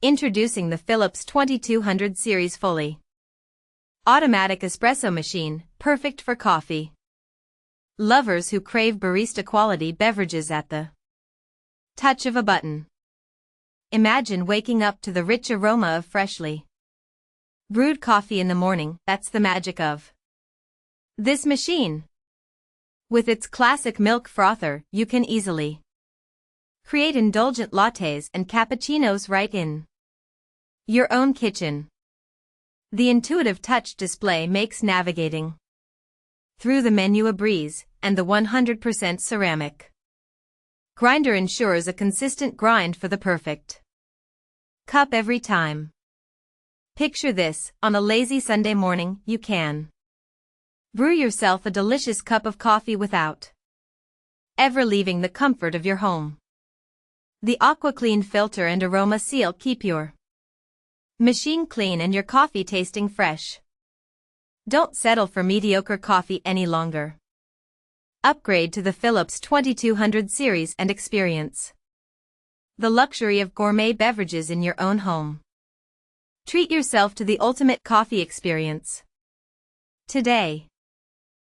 Introducing the Philips 2200 Series FullyAutomatic Espresso Machine, perfect for coffee lovers who crave barista-quality beverages at the touch of a button. Imagine waking up to the rich aroma of freshly brewed coffee in the morning. That's the magic of this machine. With its Classic Milk Frother, you can easily create indulgent lattes and cappuccinos right in your own kitchen. The intuitive touch display makes navigating through the menu a breeze, and the 100% ceramic grinder ensures a consistent grind for the perfect cup every time. Picture this: on a lazy Sunday morning, you can brew yourself a delicious cup of coffee without ever leaving the comfort of your home. The AquaClean filter and Aroma seal keep your machine clean and your coffee tasting fresh. Don't settle for mediocre coffee any longer. Upgrade to the Philips 2200 series and experience the luxury of gourmet beverages in your own home. Treat yourself to the ultimate coffee experience today.